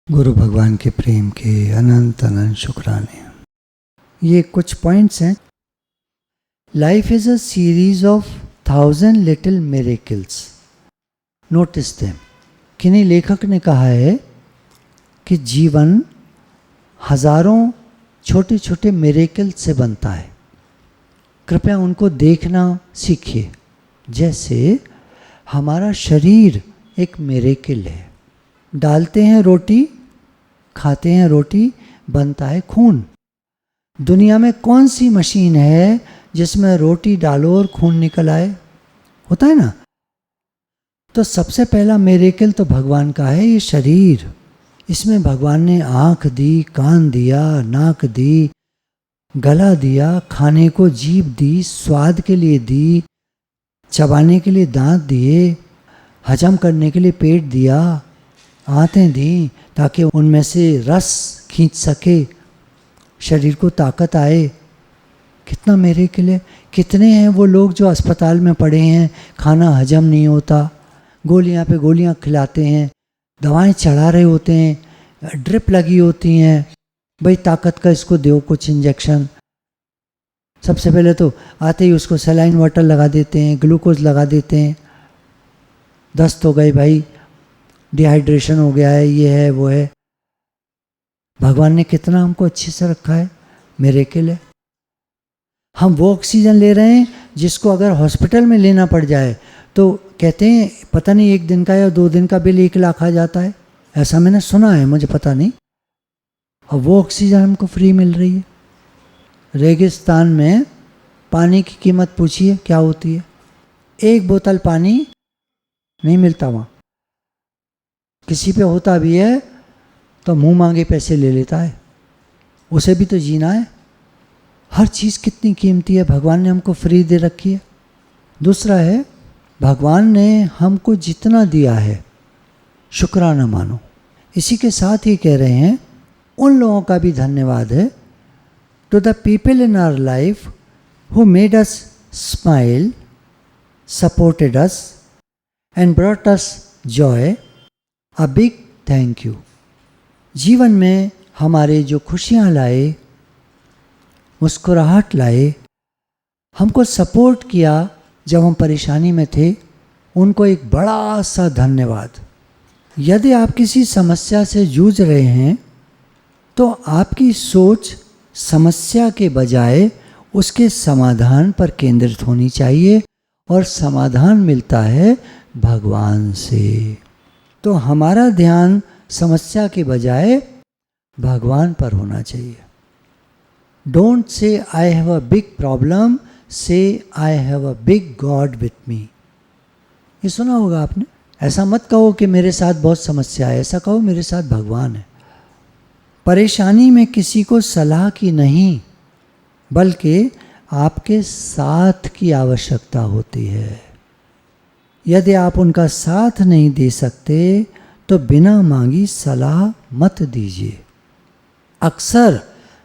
गुरु भगवान के प्रेम के अनंत अनंत शुक्राने। ये कुछ पॉइंट्स हैं। Life is a series of 1000 little miracles, notice them. किन्हीं लेखक ने कहा है कि जीवन हजारों छोटे छोटे मिरेकल से बनता है। कृपया उनको देखना सीखिए। जैसे हमारा शरीर एक मिरेकल है। डालते हैं रोटी, खाते हैं रोटी, बनता है खून। दुनिया में कौन सी मशीन है जिसमें रोटी डालो और खून निकल आए? होता है ना। तो सबसे पहला मिरेकल तो भगवान का है ये शरीर। इसमें भगवान ने आँख दी, कान दिया, नाक दी, गला दिया, खाने को जीभ दी, स्वाद के लिए दी, चबाने के लिए दांत दिए, हजम करने के लिए पेट दिया, आंतें दी ताकि उनमें से रस खींच सके, शरीर को ताकत आए। कितना मिरेकल है। कितने हैं वो लोग जो अस्पताल में पड़े हैं, खाना हजम नहीं होता, गोलियां पे गोलियां खिलाते हैं, दवाएं चढ़ा रहे होते हैं, ड्रिप लगी होती हैं, भाई ताकत का इसको दो कुछ इंजेक्शन। सबसे पहले तो आते ही उसको सलाइन वाटर लगा देते हैं, ग्लूकोज लगा देते हैं। दस्त हो गई भाई, डिहाइड्रेशन हो गया है, ये है वो है। भगवान ने कितना हमको अच्छे से रखा है, मिरेकल है। हम वो ऑक्सीजन ले रहे हैं जिसको अगर हॉस्पिटल में लेना पड़ जाए तो कहते हैं पता नहीं 1 दिन का या 2 दिन का बिल 1 लाख आ जाता है। ऐसा मैंने सुना है, मुझे पता नहीं। और वो ऑक्सीजन हमको फ्री मिल रही है। रेगिस्तान में पानी की कीमत पूछिए क्या होती है। 1 बोतल पानी नहीं मिलता वहाँ। किसी पे होता भी है तो मुंह मांगे पैसे ले लेता है। उसे भी तो जीना है। हर चीज़ कितनी कीमती है, भगवान ने हमको फ्री दे रखी है। दूसरा है, भगवान ने हमको जितना दिया है शुक्राना मानो। इसी के साथ ही कह रहे हैं उन लोगों का भी धन्यवाद है, to the people in our life who made us smile, supported us and brought us joy, a big thank you. जीवन में हमारे जो खुशियाँ लाए, मुस्कुराहट लाए, हमको सपोर्ट किया जब हम परेशानी में थे, उनको एक बड़ा सा धन्यवाद। यदि आप किसी समस्या से जूझ रहे हैं तो आपकी सोच समस्या के बजाय उसके समाधान पर केंद्रित होनी चाहिए, और समाधान मिलता है भगवान से। तो हमारा ध्यान समस्या के बजाय भगवान पर होना चाहिए। Don't say I have a big problem, say I have a big god with me. ये सुना होगा आपने। ऐसा मत कहो कि मेरे साथ बहुत समस्या है, ऐसा कहो मेरे साथ भगवान है। परेशानी में किसी को सलाह की नहीं, बल्कि आपके साथ की आवश्यकता होती है। यदि आप उनका साथ नहीं दे सकते तो बिना मांगी सलाह मत दीजिए। अक्सर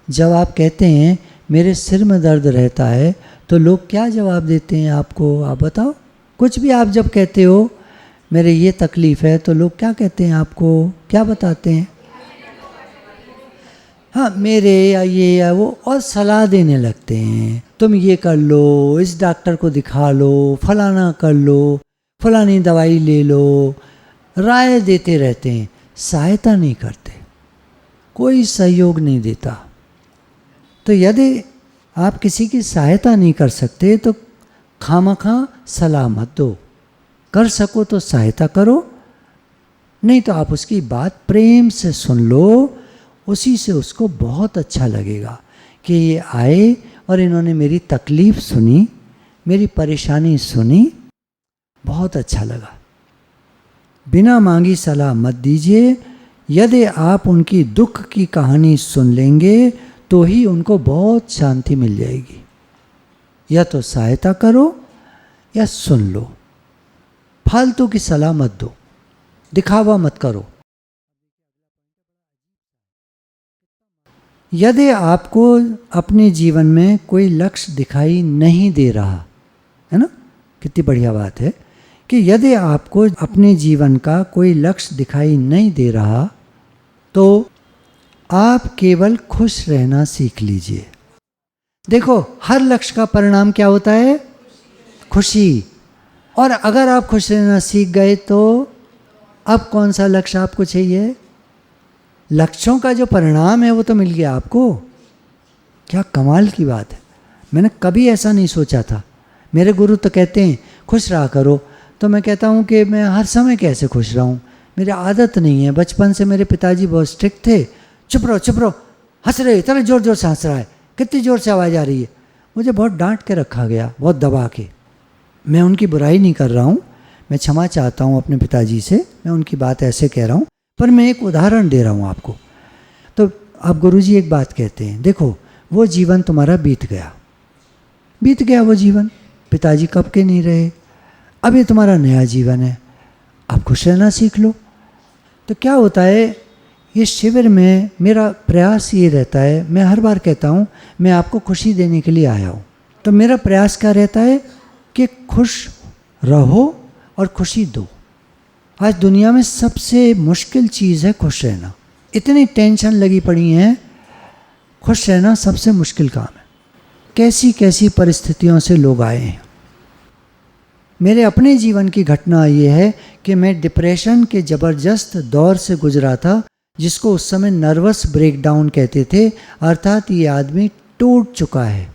जब आप कहते हैं मेरे सिर में दर्द रहता है तो लोग क्या जवाब देते हैं आपको? आप बताओ। कुछ भी आप जब कहते हो मेरे ये तकलीफ़ है तो लोग क्या कहते हैं आपको? क्या बताते हैं? हाँ, मेरे या ये या वो, और सलाह देने लगते हैं। तुम ये कर लो, इस डॉक्टर को दिखा लो, फलाना कर लो, फलानी दवाई ले लो, राय देते रहते हैं, सहायता नहीं करते, कोई सहयोग नहीं देता। तो यदि आप किसी की सहायता नहीं कर सकते तो खामखा सलाह मत दो। कर सको तो सहायता करो, नहीं तो आप उसकी बात प्रेम से सुन लो। उसी से उसको बहुत अच्छा लगेगा कि ये आए और इन्होंने मेरी तकलीफ़ सुनी, मेरी परेशानी सुनी, बहुत अच्छा लगा। बिना मांगी सलाह मत दीजिए। यदि आप उनकी दुख की कहानी सुन लेंगे तो ही उनको बहुत शांति मिल जाएगी। या तो सहायता करो या सुन लो। फालतू की सलाह मत दो, दिखावा मत करो। यदि आपको अपने जीवन में कोई लक्ष्य दिखाई नहीं दे रहा है ना, कितनी बढ़िया बात है कि यदि आपको अपने जीवन का कोई लक्ष्य दिखाई नहीं दे रहा तो आप केवल खुश रहना सीख लीजिए। देखो, हर लक्ष्य का परिणाम क्या होता है? खुशी। और अगर आप खुश रहना सीख गए तो अब कौन सा लक्ष्य आपको चाहिए? लक्ष्यों का जो परिणाम है वो तो मिल गया आपको। क्या कमाल की बात है। मैंने कभी ऐसा नहीं सोचा था। मेरे गुरु तो कहते हैं खुश रहा करो, तो मैं कहता हूँ कि मैं हर समय कैसे खुश रहूँ, मेरी आदत नहीं है। बचपन से मेरे पिताजी बहुत स्ट्रिक्ट थे। चुप रहो, हंस रहे, इतना जोर जोर से हंस रहा है, कितनी जोर से आवाज़ आ रही है। मुझे बहुत डांट के रखा गया, बहुत दबा के। मैं उनकी बुराई नहीं कर रहा हूँ, मैं क्षमा चाहता हूँ अपने पिताजी से, मैं उनकी बात ऐसे कह रहा हूँ, पर मैं एक उदाहरण दे रहा हूँ आपको। तो अब गुरुजी एक बात कहते हैं, देखो वो जीवन तुम्हारा बीत गया वो जीवन, पिताजी कब के नहीं रहे, अब ये तुम्हारा नया जीवन है, अब खुश रहना सीख लो। तो क्या होता है, ये शिविर में मेरा प्रयास ये रहता है, मैं हर बार कहता हूँ मैं आपको खुशी देने के लिए आया हूँ। तो मेरा प्रयास क्या रहता है कि खुश रहो और खुशी दो। आज दुनिया में सबसे मुश्किल चीज़ है खुश रहना। इतनी टेंशन लगी पड़ी है, खुश रहना सबसे मुश्किल काम है। कैसी कैसी परिस्थितियों से लोग आए हैं। मेरे अपने जीवन की घटना ये है कि मैं डिप्रेशन के ज़बरदस्त दौर से गुजरा था, जिसको उस समय नर्वस ब्रेकडाउन कहते थे, अर्थात ये आदमी टूट चुका है।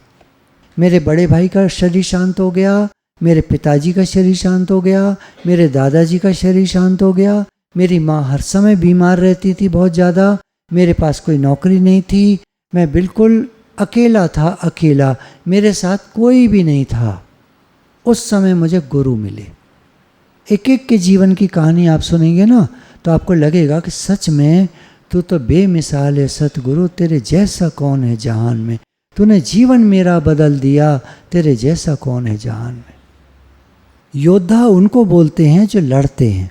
मेरे बड़े भाई का शरीर शांत हो गया, मेरे पिताजी का शरीर शांत हो गया, मेरे दादाजी का शरीर शांत हो गया, मेरी माँ हर समय बीमार रहती थी बहुत ज़्यादा, मेरे पास कोई नौकरी नहीं थी, मैं बिल्कुल अकेला था, अकेला, मेरे साथ कोई भी नहीं था। उस समय मुझे गुरु मिले। एक एक के जीवन की कहानी आप सुनेंगे ना तो आपको लगेगा कि सच में तू तो बेमिसाल है सतगुरु, तेरे जैसा कौन है जहान में, तूने जीवन मेरा बदल दिया, तेरे जैसा कौन है जहान में। योद्धा उनको बोलते हैं जो लड़ते हैं,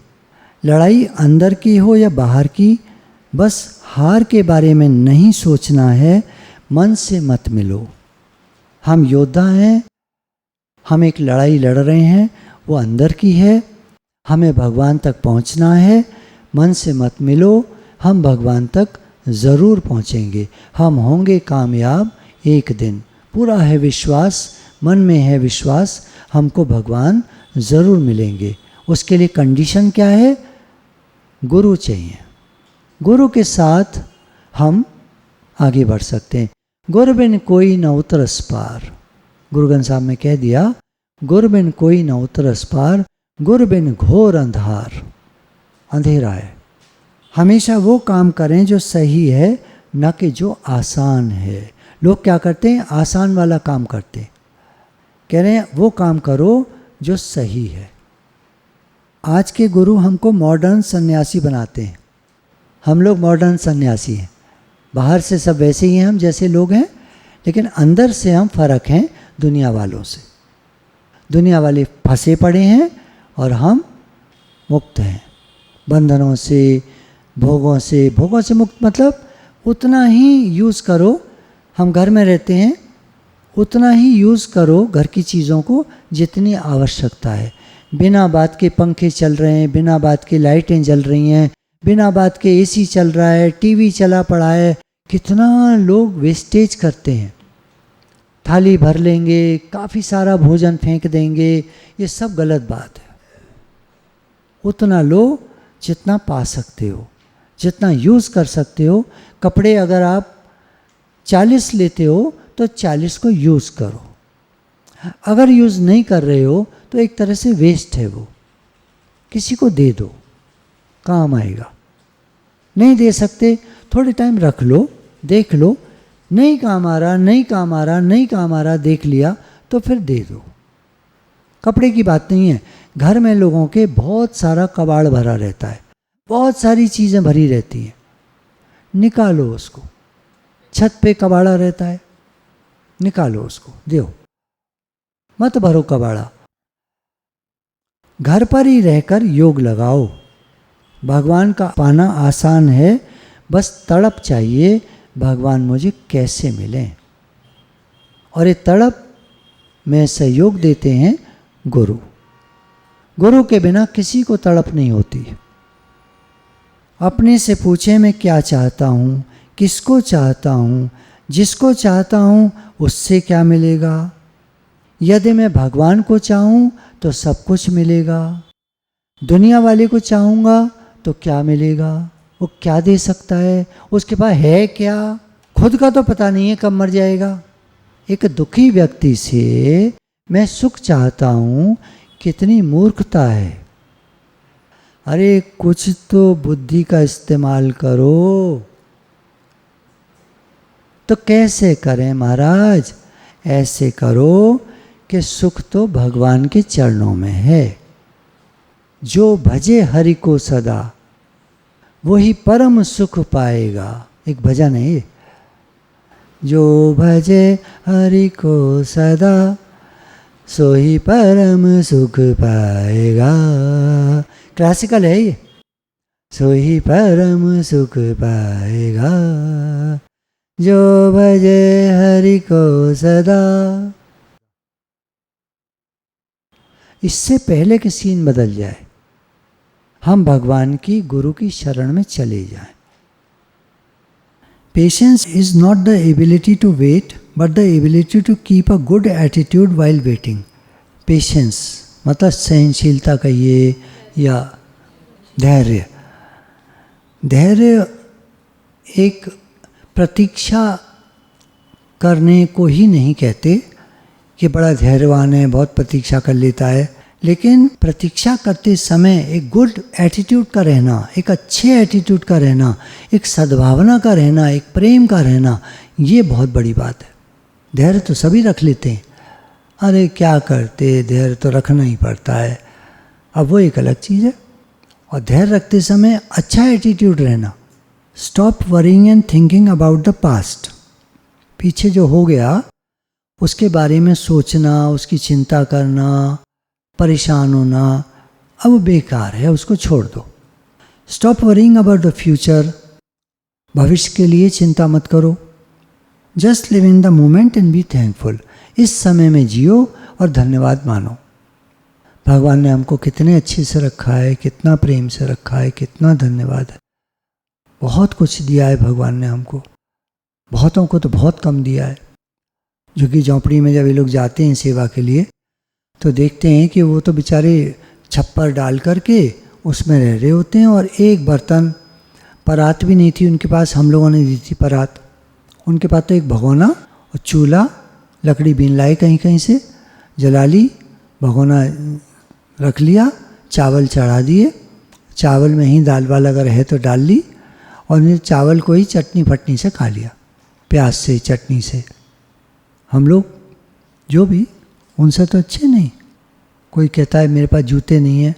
लड़ाई अंदर की हो या बाहर की, बस हार के बारे में नहीं सोचना है, मन से मत मिलो। हम योद्धा हैं, हम एक लड़ाई लड़ रहे हैं, वो अंदर की है, हमें भगवान तक पहुंचना है, मन से मत मिलो, हम भगवान तक ज़रूर पहुंचेंगे, हम होंगे कामयाब एक दिन, पूरा है विश्वास, मन में है विश्वास, हमको भगवान ज़रूर मिलेंगे। उसके लिए कंडीशन क्या है? गुरु चाहिए। गुरु के साथ हम आगे बढ़ सकते हैं। गुर बिन कोई न उतरस पार, गुरु ग्रंथ साहब ने कह दिया, गुर बिन कोई न उतरस पार, गुर बिन घोर अंधार, अंधेरा है। हमेशा वो काम करें जो सही है, न कि जो आसान है। लोग क्या करते हैं? आसान वाला काम करते हैं। कह रहे हैं वो काम करो जो सही है। आज के गुरु हमको मॉडर्न सन्यासी बनाते हैं। हम लोग मॉडर्न सन्यासी हैं, बाहर से सब वैसे ही हैं हम जैसे लोग हैं, लेकिन अंदर से हम फर्क हैं दुनिया वालों से। दुनिया वाले फंसे पड़े हैं और हम मुक्त हैं बंधनों से, भोगों से। भोगों से मुक्त मतलब उतना ही यूज़ करो, हम घर में रहते हैं, उतना ही यूज़ करो घर की चीज़ों को जितनी आवश्यकता है। बिना बात के पंखे चल रहे हैं, बिना बात के लाइटें जल रही हैं, बिना बात के एसी चल रहा है, टीवी चला पड़ा है। कितना लोग वेस्टेज करते हैं, थाली भर लेंगे, काफ़ी सारा भोजन फेंक देंगे, ये सब गलत बात है। उतना लो जितना पा सकते हो, जितना यूज़ कर सकते हो। कपड़े अगर आप 40 लेते हो तो 40 को यूज़ करो। अगर यूज़ नहीं कर रहे हो तो एक तरह से वेस्ट है, वो किसी को दे दो, काम आएगा। नहीं दे सकते, थोड़े टाइम रख लो, देख लो, नहीं काम आ रहा, नहीं काम आ रहा, नहीं काम आ रहा, देख लिया तो फिर दे दो। कपड़े की बात नहीं है, घर में लोगों के बहुत सारा कबाड़ भरा रहता है, बहुत सारी चीज़ें भरी रहती हैं, निकालो उसको। छत पे कबाड़ा रहता है, निकालो उसको, दो, मत भरो कबाड़ा। घर पर ही रहकर योग लगाओ। भगवान का पाना आसान है, बस तड़प चाहिए, भगवान मुझे कैसे मिलें। और ये तड़प में सहयोग देते हैं गुरु। गुरु के बिना किसी को तड़प नहीं होती। अपने से पूछे मैं क्या चाहता हूँ, किसको चाहता हूँ, जिसको चाहता हूँ उससे क्या मिलेगा। यदि मैं भगवान को चाहूँ तो सब कुछ मिलेगा, दुनिया वाले को चाहूँगा तो क्या मिलेगा। वो क्या दे सकता है, उसके पास है क्या, खुद का तो पता नहीं है कब मर जाएगा। एक दुखी व्यक्ति से मैं सुख चाहता हूँ, कितनी मूर्खता है। अरे कुछ तो बुद्धि का इस्तेमाल करो। तो कैसे करें महाराज? ऐसे करो कि सुख तो भगवान के चरणों में है। जो भजे हरि को सदा वही परम सुख पाएगा। एक भजन है ये, जो भजे हरि को सदा सोही परम सुख पाएगा। क्लासिकल है ये, सोही परम सुख पाएगा, जो भजे हरि को सदा। इससे पहले कि सीन बदल जाए, हम भगवान की गुरु की शरण में चले जाएं। Patience is not the ability to wait but the ability to keep a good attitude while waiting. Patience मतलब सहनशीलता कहिए या धैर्य। धैर्य एक प्रतीक्षा करने को ही नहीं कहते कि बड़ा धैर्यवान है, बहुत प्रतीक्षा कर लेता है, लेकिन प्रतीक्षा करते समय एक गुड एटीट्यूड का रहना, एक अच्छे एटीट्यूड का रहना, एक सद्भावना का रहना, एक प्रेम का रहना, ये बहुत बड़ी बात है। धैर्य तो सभी रख लेते हैं, अरे क्या करते, धैर्य तो रखना ही पड़ता है, अब वो एक अलग चीज़ है। और धैर्य रखते समय अच्छा एटीट्यूड रहना। Stop worrying and thinking about the past. पीछे जो हो गया उसके बारे में सोचना, उसकी चिंता करना, परेशान होना अब बेकार है, उसको छोड़ दो। Stop worrying about the future. भविष्य के लिए चिंता मत करो। Just live in the moment and be thankful. इस समय में जियो और धन्यवाद मानो। भगवान ने हमको कितने अच्छे से रखा है, कितना प्रेम से रखा है, कितना धन्यवाद है। बहुत कुछ दिया है भगवान ने हमको, बहुतों को तो बहुत कम दिया है। जो कि झोंपड़ी में जब ये लोग जाते हैं सेवा के लिए तो देखते हैं कि वो तो बेचारे छप्पर डाल करके उसमें रह रहे होते हैं, और एक बर्तन परात भी नहीं थी उनके पास, हम लोगों ने दी थी परात। उनके पास तो एक भगोना और चूल्हा, लकड़ी बीन लाए कहीं कहीं से, जला ली, भगोना रख लिया, चावल चढ़ा दिए, चावल में ही दाल वाल अगर है तो डाल ली, और चावल को ही चटनी फटनी से खा लिया, प्याज से, चटनी से। हम लोग जो भी उनसे तो अच्छे नहीं। कोई कहता है मेरे पास जूते नहीं हैं,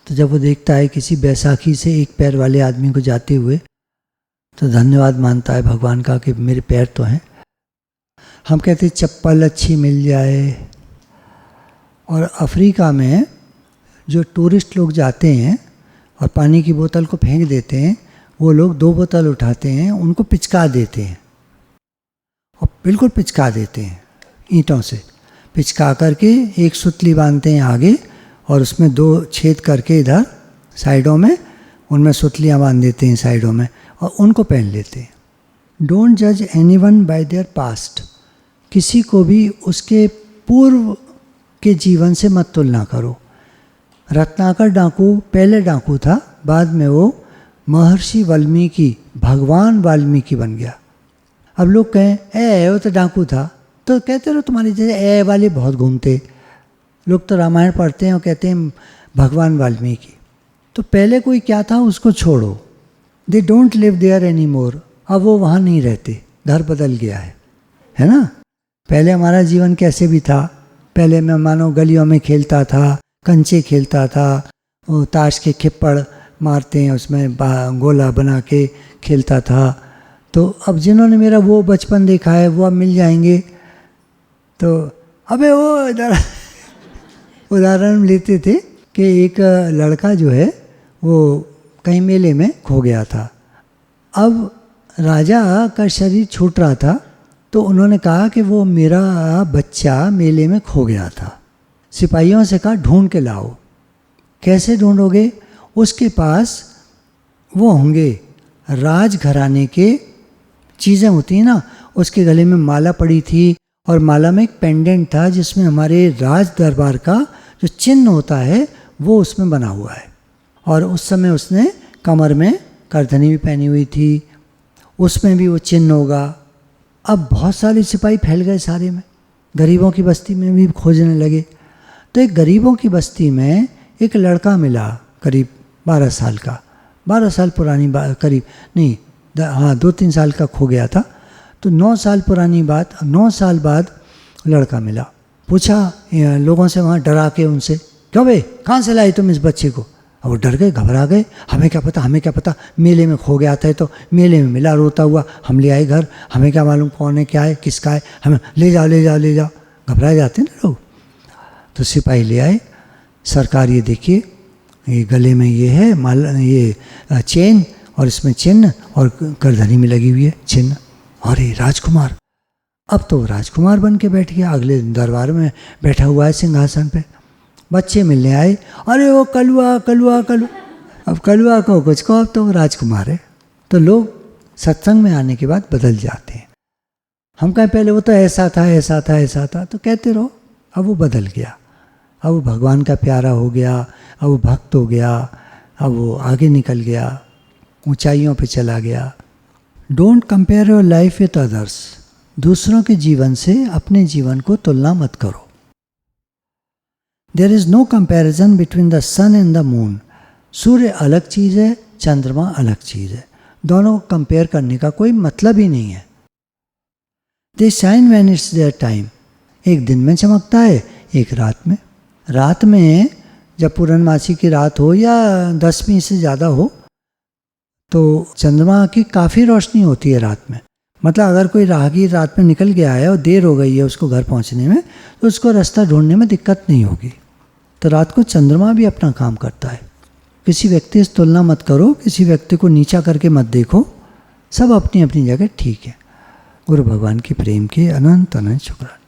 तो जब वो देखता है किसी बैसाखी से एक पैर वाले आदमी को जाते हुए तो धन्यवाद मानता है भगवान का कि मेरे पैर तो हैं। हम कहते चप्पल अच्छी मिल जाए। और अफ्रीका में जो टूरिस्ट लोग जाते हैं और पानी की बोतल को फेंक देते हैं, वो लोग 2 बोतल उठाते हैं, उनको पिचका देते हैं, और बिल्कुल पिचका देते हैं ईंटों से। पिचका करके एक सुतली बांधते हैं आगे, और उसमें 2 छेद करके इधर साइडों में उनमें सुतलियाँ बांध देते हैं साइडों में, और उनको पहन लेते हैं। डोंट जज एनीवन बाय देयर पास्ट। किसी को भी उसके पूर्व के जीवन से मत तुलना करो। रत्नाकर डाकू पहले डाकू था, बाद में वो महर्षि वाल्मीकि, भगवान वाल्मीकि बन गया। अब लोग कहें वो तो डाकू था, तो कहते रहो तुम्हारे जैसे वाले बहुत घूमते। लोग तो रामायण पढ़ते हैं और कहते हैं भगवान वाल्मीकि। तो पहले कोई क्या था उसको छोड़ो। They don't live there any more. अब वो वहाँ नहीं रहते, घर बदल गया है ना। पहले हमारा जीवन कैसे भी था, पहले मैं मानो गलियों में खेलता था, कंचे खेलता था, वो ताश के खिप्पड़ मारते हैं उसमें गोला बना के खेलता था। तो अब जिन्होंने मेरा वो बचपन देखा है वो अब मिल जाएंगे। तो अबे वो उदाहरण लेते थे कि एक लड़का जो है वो कहीं मेले में खो गया था। अब राजा का शरीर छूट रहा था, तो उन्होंने कहा कि वो मेरा बच्चा मेले में खो गया था। सिपाहियों से कहा ढूंढ के लाओ। कैसे ढूंढोगे? उसके पास वो होंगे राजघराने के चीज़ें होती हैं ना, उसके गले में माला पड़ी थी और माला में एक पेंडेंट था जिसमें हमारे राज दरबार का जो चिन्ह होता है वो उसमें बना हुआ है। और उस समय उसने कमर में करधनी भी पहनी हुई थी, उसमें भी वो चिन्ह होगा। अब बहुत सारे सिपाही फैल गए सारे में, गरीबों की बस्ती में भी खोजने लगे। तो एक गरीबों की बस्ती में एक लड़का मिला, करीब 12 साल का, 12 साल पुरानी बात, करीब नहीं, हाँ 2-3 साल का खो गया था। तो 9 साल पुरानी बात, 9 साल बाद लड़का मिला। पूछा लोगों से वहाँ, डरा के उनसे, क्यों बे, कहाँ से लाई तुम इस बच्चे को? अब वो डर गए, घबरा गए, हमें क्या पता, हमें क्या पता, मेले में खो गया था तो मेले में मिला, रोता हुआ, हम ले आए घर, हमें क्या मालूम कौन है, क्या है, किसका है, हमें ले जाओ ले जाओ ले जाओ, घबराए जाते हैं ना लोग। तो सिपाही ले आए, सरकार ये देखिए, ये गले में ये है माला, ये चेन और इसमें चिन्ह और करधनी में लगी हुई है चिन्ह, और ये राजकुमार। अब तो राजकुमार बन के बैठ गया, अगले दरबार में बैठा हुआ है सिंहासन पे। बच्चे मिलने आए, अरे वो कलुआ कलुआ कलुआ, अब कलुआ को कुछ को, अब तो राजकुमार है। तो लोग सत्संग में आने के बाद बदल जाते हैं। हम कहें पहले वो तो ऐसा था ऐसा था ऐसा था, तो कहते रहो, अब वो बदल गया, अब वो भगवान का प्यारा हो गया, अब वो भक्त हो गया, अब वो आगे निकल गया, ऊंचाइयों पे चला गया। Don't compare your life with others. दूसरों के जीवन से अपने जीवन को तुलना मत करो। There is no comparison between the sun and the moon. सूर्य अलग चीज़ है, चंद्रमा अलग चीज़ है, दोनों को कंपेयर करने का कोई मतलब ही नहीं है। They shine when it's their time. एक दिन में चमकता है, एक रात में। रात में जब पूर्णमासी की रात हो या 10वीं से ज़्यादा हो तो चंद्रमा की काफ़ी रोशनी होती है रात में। मतलब अगर कोई राहगीर रात में निकल गया है और देर हो गई है उसको घर पहुंचने में, तो उसको रास्ता ढूंढने में दिक्कत नहीं होगी। तो रात को चंद्रमा भी अपना काम करता है। किसी व्यक्ति से तुलना मत करो, किसी व्यक्ति को नीचा करके मत देखो, सब अपनी अपनी जगह ठीक है। गुरु भगवान की प्रेम के अनंत अनंत शुक्राने।